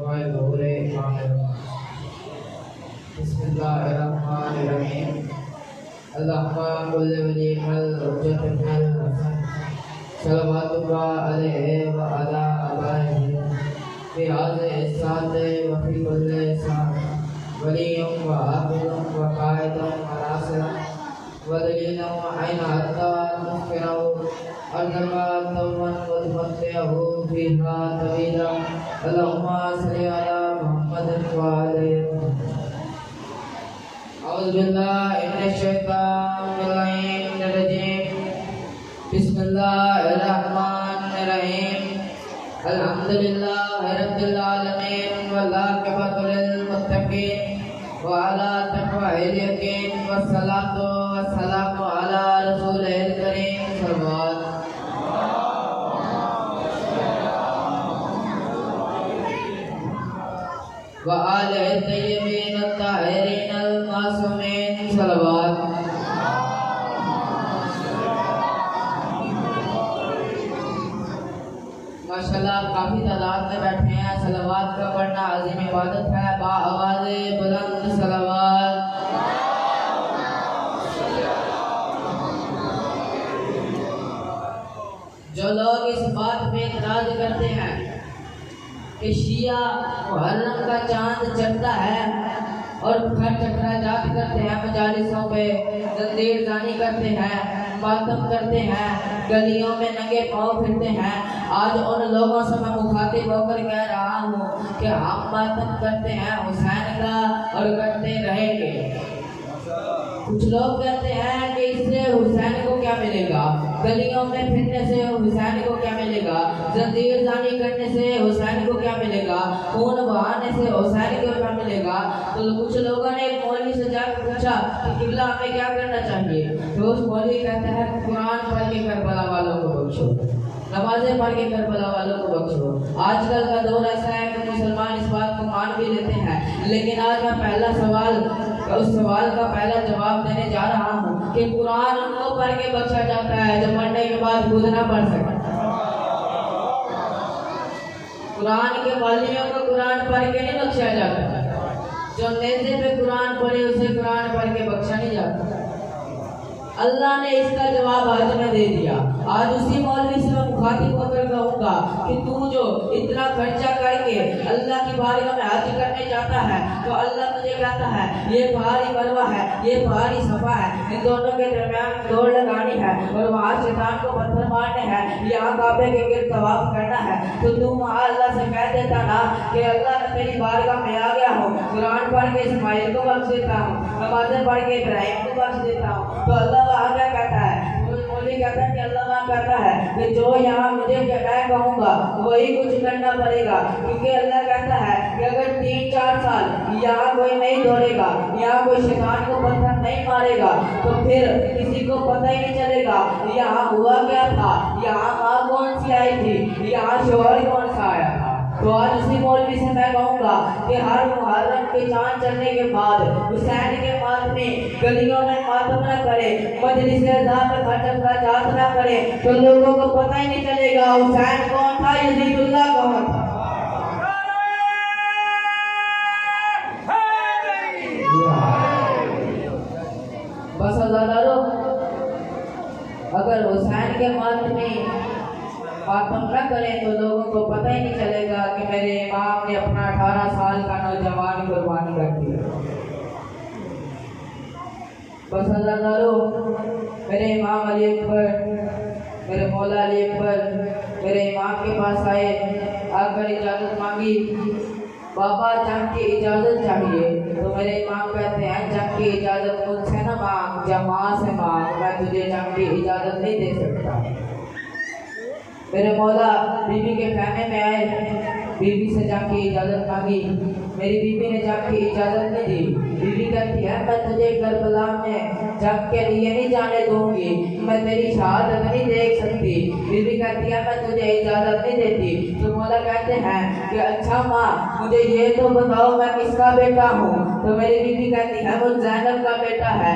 بسم الله الرحمن الرحيم. اللهم كل ولي الحجة الحسن صلواتك عليه وعلى آبائه في هذه الساعة وفي كل ساعة ولي وعاقل وقائد وناصر ودليل وعين حتى نذكره أنما توما وتمتعه فيها طويلا. اللهم صل على محمد وعلى أعوذ بالله من الشيطان الرجيم. بسم الله الرحمن الرحيم. الحمد لله رب العالمين والعاقبة للمتقين وعلى تقوى اليقين والصلاة والسلام على رسوله الكريم صلى الله عليه وسلم وآله الطيبين الطاهرين المعصومين صلوات. ماشاءاللہ کافی تعداد میں بیٹھے ہیں. صلوات کا پڑھنا عظیم عبادت ہے. با آواز بلند صلوات. جو لوگ اس بات پہ اعتراض کرتے ہیں کہ شیعہ محرم کا چاند چڑھتا ہے اور خرچ اخراجات کرتے ہیں, مجالسوں پہ زندیر زانی کرتے ہیں, ماتم کرتے ہیں, گلیوں میں ننگے پاؤں پھرتے ہیں, آج ان لوگوں سے میں مخاطب ہو کر کہہ رہا ہوں کہ ہم ماتم کرتے ہیں حسین کا اور کرتے رہیں گے. کچھ لوگ کہتے ہیں کہ اس سے حسین کو کیا ملے گا, گلیوں میں پھرنے سے حسین کو کیا ملے گا, زندیر زانی کرنے سے حسین کو کیا ملے گا, خون بہانے سے حسین کو کیا ملے گا. تو کچھ لوگوں نے ایک مولوی سے جا کر پوچھا کہ قبلہ ہمیں کیا کرنا چاہیے, تو اس مولوی کہتا ہے قرآن پڑھ کے کربلا والوں کو بخشو, نمازیں پڑھ کے کربلا والوں کو بخشو. آج کل کا دور ایسا ہے کہ مسلمان اس بات کو مان بھی لیتے ہیں, لیکن آج میں اس سوال کا پہلا جواب دینے جا رہا ہوں کہ قرآن ان کو پڑھ کے بخشا جاتا ہے جو مرنے کے بعد خود نہ پڑھ سکے. قرآن کے والیوں کو قرآن پڑھ کے نہیں بخشا جاتا, جو نیزے پہ قرآن پڑھے اسے قرآن پڑھ کے بخشا نہیں جاتا. اللہ نے اس کا جواب آج میں دے دیا. آج اسی مولوی سے میں مخاطب ہو کر کہوں گا کہ تو جو اتنا خرچہ کر کے اللہ کی بارگاہ میں حج کرنے جاتا ہے تو اللہ تجھے کہتا ہے یہ پہاڑی مروہ ہے, یہ پہاڑی صفا ہے, ان دونوں کے درمیان دوڑ لگانی ہے اور وہاں شیطان کو پتھر مارنے ہیں, یہاں کعبے کے گرد طواف کرنا ہے. تو تم وہاں اللہ سے کہہ دیتا نا کہ اللہ میں تیری بارگاہ میں آ گیا ہوں, قرآن پڑھ کے اسماعیل کو بخش دیتا ہوں, نمازیں پڑھ کے ابراہیم کو بخش دیتا ہوں. تو اللہ وہاں کیا کہتا ہے, مولوی کہتا ہے کہ اللہ وہاں کہتا ہے کہ جو یہاں مجھے میں کہوں گا وہی کچھ کرنا پڑے گا, کیونکہ اللہ کہتا ہے کہ اگر 3-4 سال یہاں کوئی نہیں دوڑے گا, یہاں کوئی شیطان کو پتھر نہیں مارے گا, تو پھر کسی کو پتہ ہی نہیں چلے گا یہاں ہوا کیا تھا, یہاں ماں کون سی آئی تھی, یہاں شوہر کون سا آیا تھا. تو آج اسی مولوی سے میں کہوں گا کہ ہر محرم کے چاند چڑھنے کے بعد حسین کے ماتمے گلیوں میں ماتم نہ کرے, مجلس اعزاز میں خرچ اخراجات نہ کرے, تو لوگوں کو پتہ ہی نہیں چلے گا حسین کون تھا, یزید اللہ کون تھا. بس ہزاروں اگر حسین کے ماتمے ماتم نہ کریں تو لوگوں کو پتہ ہی نہیں چلے گا کہ میرے امام نے اپنا 18 سال کا نوجوان قربانی کر دیا. بس ہزاروں میرے امام علی اکبر, میرے مولا علی اکبر میرے امام کے پاس آئے, آ کر اجازت مانگی, بابا جنگ کی اجازت چاہیے. تو میرے امام کہتے ہیں جنگ کی اجازت مجھ سے نہ مانگ, جماع سے مانگ, میں تجھے جنگ کی اجازت نہیں دے سکتا. میرے مولا بی بی کے خیمے میں آئے, بی بی سے جنگ کی اجازت مانگی, میری بی بی نے جنگ کی اجازت نہیں دی. بی بی کہتی ہے میں تجھے کربلا میں جنگ کے لیے نہیں جانے دوں گی, میں تیری شہادت نہیں دیکھ سکتی. بی بی کہتی ہے میں تجھے اجازت نہیں دیتی. تو مولا کہتے ہیں کہ اچھا ماں مجھے یہ تو بتاؤ میں کس کا بیٹا ہوں. تو میری بی بی کہتی ہے وہ زینب کا بیٹا ہے.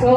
100